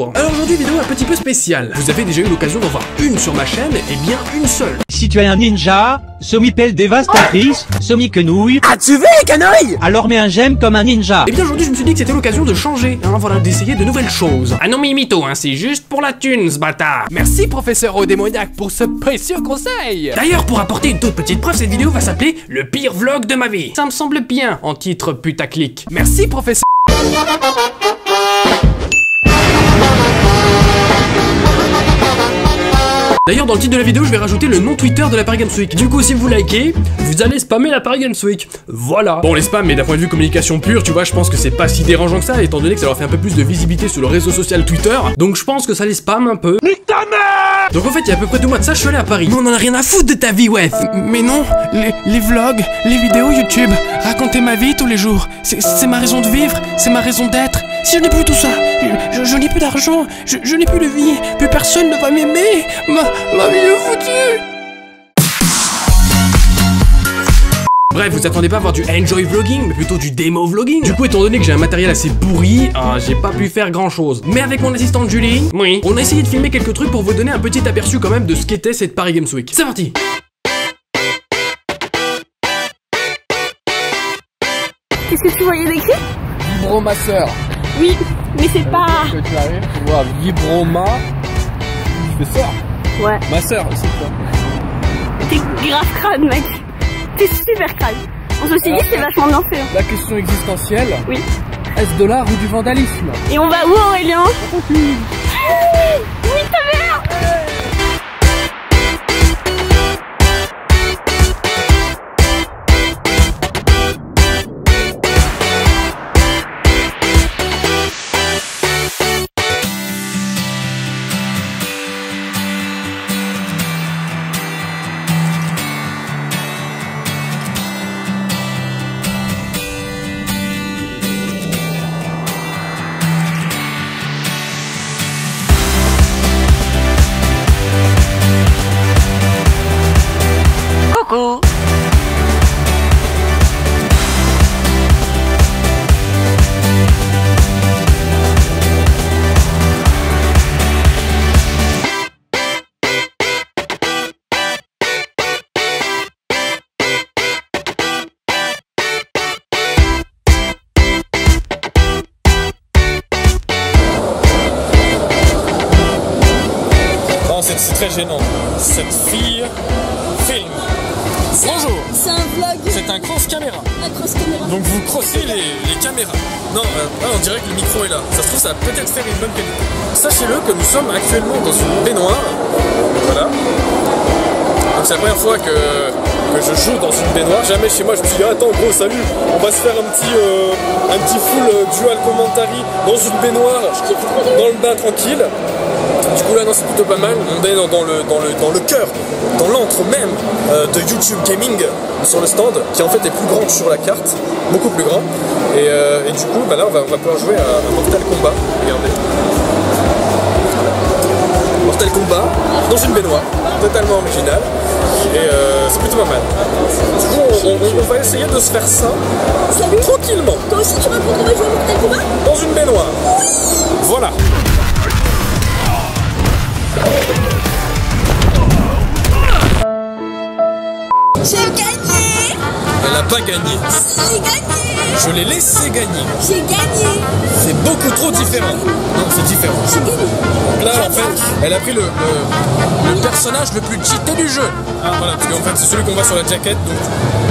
bonjour. Alors aujourd'hui vidéo un petit peu spéciale. Vous avez déjà eu l'occasion d'en voir une sur ma chaîne, et bien une seule. Si tu es un ninja, semi-pelle dévastatrice, semi-quenouille. Ah tu veux canouille? Alors mets un j'aime comme un ninja. Et bien aujourd'hui je me suis dit que c'était l'occasion de changer, hein, voilà, d'essayer de nouvelles choses. Ah non mais mytho, hein, c'est juste pour la thune ce bâtard. Merci professeur Odémoniaque pour ce précieux conseil. D'ailleurs pour apporter une toute petite preuve, cette vidéo va s'appeler le pire vlog de ma vie. Ça me semble bien en titre putaclic. Merci professeur. D'ailleurs dans le titre de la vidéo je vais rajouter le nom Twitter de la Paris Games Week. Du coup si vous likez, vous allez spammer la Paris Games Week. Voilà. Bon les spams mais d'un point de vue communication pure, tu vois, je pense que c'est pas si dérangeant que ça, étant donné que ça leur fait un peu plus de visibilité sur le réseau social Twitter. Donc je pense que ça les spam un peu. Nique ta mère! Donc en fait il y a à peu près 2 mois de ça je suis allé à Paris. Mais on en a rien à foutre de ta vie ouais. Mais non, les vlogs, les vidéos YouTube, raconter ma vie tous les jours, c'est ma raison de vivre, c'est ma raison d'être. Si je n'ai plus tout ça, je n'ai plus d'argent, je n'ai plus de vie, plus personne ne va m'aimer, ma vie est foutue. Bref, vous attendez pas à voir du enjoy vlogging, mais plutôt du demo vlogging. Du coup, étant donné que j'ai un matériel assez pourri, j'ai pas pu faire grand chose. Mais avec mon assistante Julie, oui, on a essayé de filmer quelques trucs pour vous donner un petit aperçu quand même de ce qu'était cette Paris Games Week. C'est parti. Qu'est-ce que tu voyais d'écrit? Vibromasseur. Oui, mais c'est pas... Que tu arrives, tu vois, vibroma, tu fais ça. Ouais. Masseur, c'est quoi? T'es grave crâne, mec. T'es super crâne. On se dit que c'est vachement bien fait. La question existentielle. Oui. Est-ce de l'art ou du vandalisme? Et on va où, Aurélien? Oui, ta mère! C'est très gênant. Cette fille filme. Bonjour. C'est un vlog. C'est un cross caméra. Un cross caméra. Donc vous crossez les caméras. Non, on dirait que le micro est là. Ça se trouve, ça va peut-être faire une bonne qualité. Sachez-le que nous sommes actuellement dans une baignoire. Voilà. Donc c'est la première fois que je joue dans une baignoire. Jamais chez moi je me suis dit attends gros salut, on va se faire un petit full dual commentary dans une baignoire, dans le bain tranquille. Du coup là non c'est plutôt pas mal, on est dans le cœur, dans l'antre même de YouTube Gaming sur le stand, qui en fait est plus grand que sur la carte, beaucoup plus grand. Et du coup bah là on va pouvoir jouer à Mortal Kombat, regardez. Mortal Kombat dans une baignoire, totalement original. Et c'est plutôt pas mal. Du coup on va essayer de se faire ça tranquillement. Toi aussi tu racontes qu'on va jouer à Mortal Kombat? Dans une baignoire. Oui. Voilà. J'ai gagné. Elle a pas gagné. J'ai gagné. Je l'ai laissé gagner. J'ai gagné. C'est beaucoup trop différent. Non, c'est différent. J'ai gagné. Donc là, en fait, elle a pris le personnage le plus cheaté du jeu. Ah, voilà, parce qu'en fait, c'est celui qu'on voit sur la jaquette. Donc,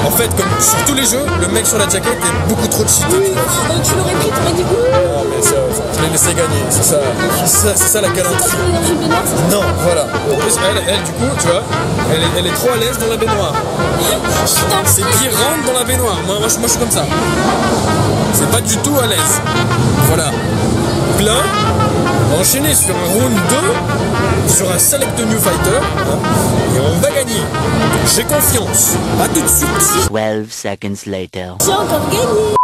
en fait, comme sur tous les jeux, le mec sur la jaquette est beaucoup trop cheaté. Oui, donc tu l'aurais pris, t'aurais dit oui. Non, mais ça, je l'ai laissé gagner. C'est ça la galanterie. Dans une baignoire, c'est Non, voilà. En plus, elle, du coup, tu vois, elle est trop à l'aise dans la baignoire. C'est qui rentre dans la baignoire. Moi, je suis comme ça. C'est pas du tout à l'aise. Voilà. Donc là, on va enchaîner sur un round 2, sur un select new fighter, hein, et on va gagner. J'ai confiance. À tout de suite. 12 seconds later. j'ai encore gagné.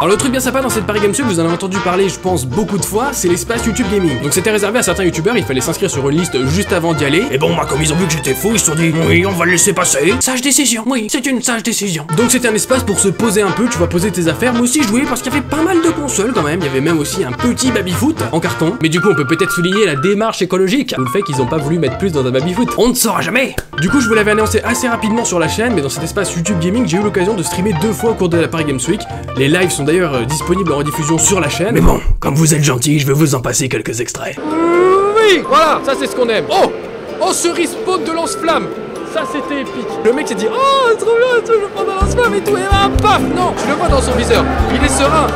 Alors le truc bien sympa dans cette Paris Games Week, vous en avez entendu parler je pense beaucoup de fois, c'est l'espace YouTube Gaming. Donc c'était réservé à certains youtubeurs, il fallait s'inscrire sur une liste juste avant d'y aller. Et bon bah comme ils ont vu que j'étais fou, ils se sont dit oui on va le laisser passer. Sage décision, oui c'est une sage décision. Donc c'était un espace pour se poser un peu, tu vas poser tes affaires, mais aussi jouer parce qu'il y avait pas mal de consoles quand même. Il y avait même aussi un petit baby-foot en carton. Mais du coup on peut peut-être souligner la démarche écologique ou le fait qu'ils ont pas voulu mettre plus dans un baby-foot. On ne saura jamais. Du coup je vous l'avais annoncé assez rapidement sur la chaîne, mais dans cet espace YouTube Gaming j'ai eu l'occasion de streamer 2 fois au cours de la Paris Games Week. Les lives sont d'ailleurs disponibles en rediffusion sur la chaîne. Mais bon, comme vous êtes gentil, je vais vous en passer quelques extraits. Oui, voilà, ça c'est ce qu'on aime. Oh, ce respawn de lance-flamme. Ça c'était épique. Le mec s'est dit oh trop bien, je vais prendre un lance-flamme et tout, et là, paf. Non, je le vois dans son viseur. Il est serein,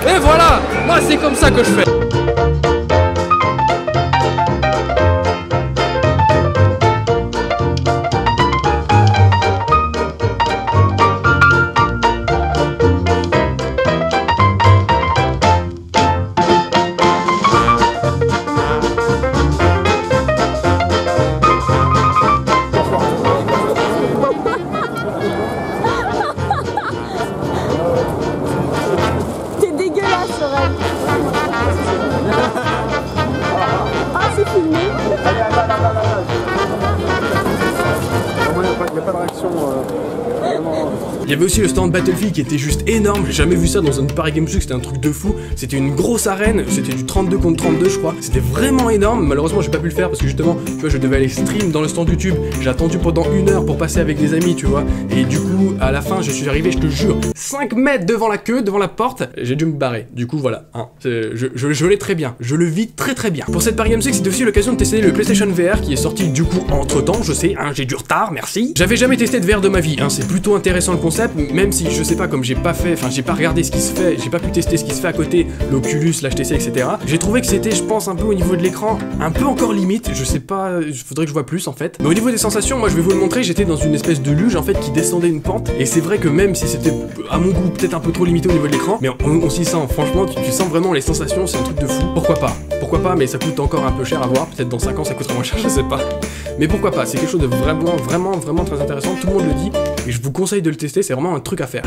et voilà. Moi c'est comme ça que je fais. Il y avait aussi le stand Battlefield qui était juste énorme, j'ai jamais vu ça dans une Paris Games Week, c'était un truc de fou. C'était une grosse arène, c'était du 32 contre 32 je crois, c'était vraiment énorme. Malheureusement j'ai pas pu le faire parce que justement, tu vois, je devais aller stream dans le stand YouTube. J'ai attendu pendant 1 heure pour passer avec des amis, tu vois. Et du coup, à la fin, je suis arrivé, je te jure, 5 mètres devant la queue, devant la porte, j'ai dû me barrer. Du coup voilà, hein, je l'ai très bien, je le vis très bien. Pour cette Paris Games Week, c'était aussi l'occasion de tester le PlayStation VR qui est sorti du coup entre temps, je sais, hein, j'ai du retard, merci. J'avais jamais testé de VR de ma vie, hein, c'est plutôt intéressant le concept, même si je sais pas, comme j'ai pas fait, enfin j'ai pas regardé ce qui se fait, j'ai pas pu tester ce qui se fait à côté, l'Oculus, l'HTC, etc. J'ai trouvé que c'était, je pense, un peu au niveau de l'écran, un peu encore limite, je sais pas, il faudrait que je vois plus en fait. Mais au niveau des sensations, moi je vais vous le montrer, j'étais dans une espèce de luge en fait qui descendait une pente, et c'est vrai que même si c'était à mon goût peut-être un peu trop limité au niveau de l'écran, mais on s'y sent, franchement, tu sens vraiment les sensations, c'est un truc de fou. Pourquoi pas, mais ça coûte encore un peu cher à voir, peut-être dans 5 ans ça coûtera moins cher, je sais pas. Mais pourquoi pas, c'est quelque chose de vraiment très intéressant, tout le monde le dit, et je vous conseille de le tester, c'est vraiment un truc à faire.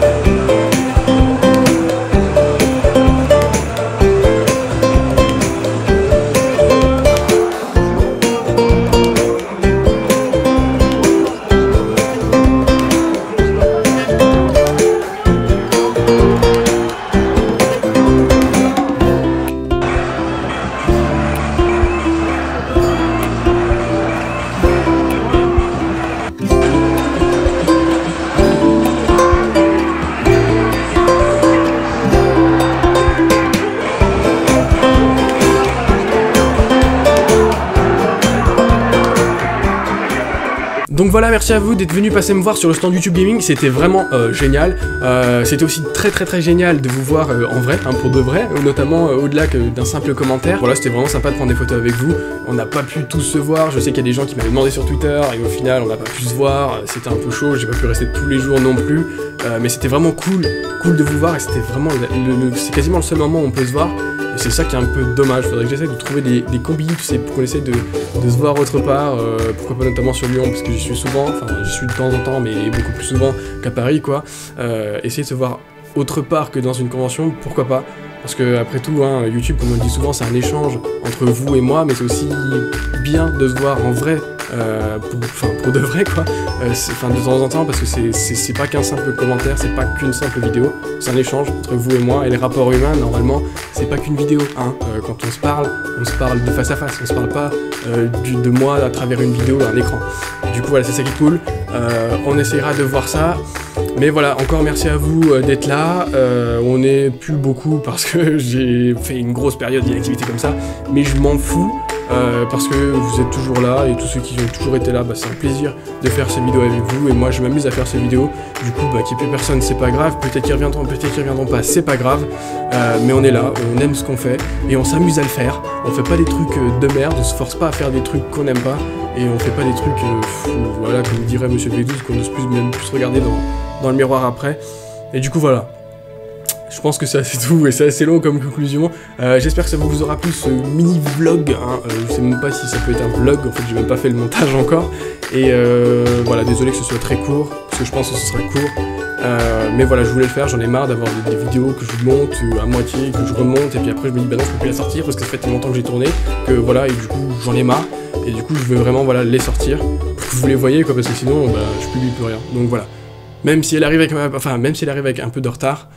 Donc voilà, merci à vous d'être venus passer me voir sur le stand YouTube Gaming, c'était vraiment génial. C'était aussi très génial de vous voir en vrai, hein, pour de vrai, notamment au-delà d'un simple commentaire. Voilà, c'était vraiment sympa de prendre des photos avec vous. On n'a pas pu tous se voir, je sais qu'il y a des gens qui m'avaient demandé sur Twitter et au final on n'a pas pu se voir, c'était un peu chaud, j'ai pas pu rester tous les jours non plus. Mais c'était vraiment cool de vous voir et c'était vraiment, c'est quasiment le seul moment où on peut se voir. Et c'est ça qui est un peu dommage, faudrait que j'essaie de trouver des combis, tu sais, pour qu'on essaie de se voir autre part, pourquoi pas notamment sur Lyon, parce que j'y suis souvent, enfin j'y suis de temps en temps, mais beaucoup plus souvent qu'à Paris, quoi. Essayer de se voir autre part que dans une convention, pourquoi pas. Parce que après tout, hein, YouTube, comme on le dit souvent, c'est un échange entre vous et moi, mais c'est aussi bien de se voir en vrai, pour de vrai quoi, de temps en temps, parce que c'est pas qu'un simple commentaire, c'est pas qu'une simple vidéo, c'est un échange entre vous et moi, et les rapports humains, normalement, c'est pas qu'une vidéo, hein. Quand on se parle de face à face, on se parle pas de moi à travers une vidéo, un écran. Du coup voilà, c'est ça qui est cool, on essaiera de voir ça. Mais voilà, encore merci à vous d'être là, on n'est plus beaucoup parce que j'ai fait une grosse période d'inactivité comme ça, mais je m'en fous, parce que vous êtes toujours là, et tous ceux qui ont toujours été là, bah, c'est un plaisir de faire ces vidéos avec vous, et moi je m'amuse à faire ces vidéos, du coup bah, qu'il n'y ait plus personne c'est pas grave, peut-être qu'ils reviendront, peut-être qu'ils reviendront pas, c'est pas grave, mais on est là, on aime ce qu'on fait, et on s'amuse à le faire, on fait pas des trucs de merde, on se force pas à faire des trucs qu'on n'aime pas, et on fait pas des trucs, voilà, comme dirait Monsieur V12, qu'on n'ose plus même plus regarder dans le miroir après. Et du coup voilà, je pense que c'est assez tout et c'est assez long comme conclusion. J'espère que ça vous aura plu ce mini vlog, hein. Je sais même pas si ça peut être un vlog, en fait j'ai même pas fait le montage encore. Et voilà, désolé que ce soit très court, parce que je pense que ce sera court. Mais voilà, je voulais le faire, j'en ai marre d'avoir des vidéos que je monte à moitié, que je remonte, et puis après je me dis bah non je peux plus la sortir parce que ça fait tellement longtemps que j'ai tourné, que voilà, et du coup j'en ai marre, et du coup je veux vraiment voilà, les sortir, pour que vous les voyez quoi, parce que sinon bah, je publie plus rien, donc voilà. Même si elle arrive avec, un peu de retard,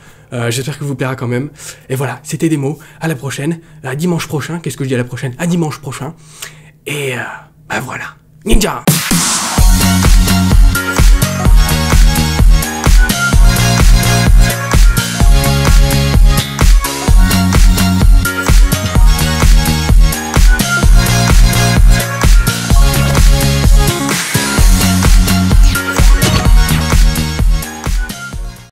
j'espère que vous plaira quand même. Et voilà, c'était des mots, à la prochaine, à dimanche prochain, qu'est-ce que je dis à la prochaine? À dimanche prochain, et bah voilà, ninja!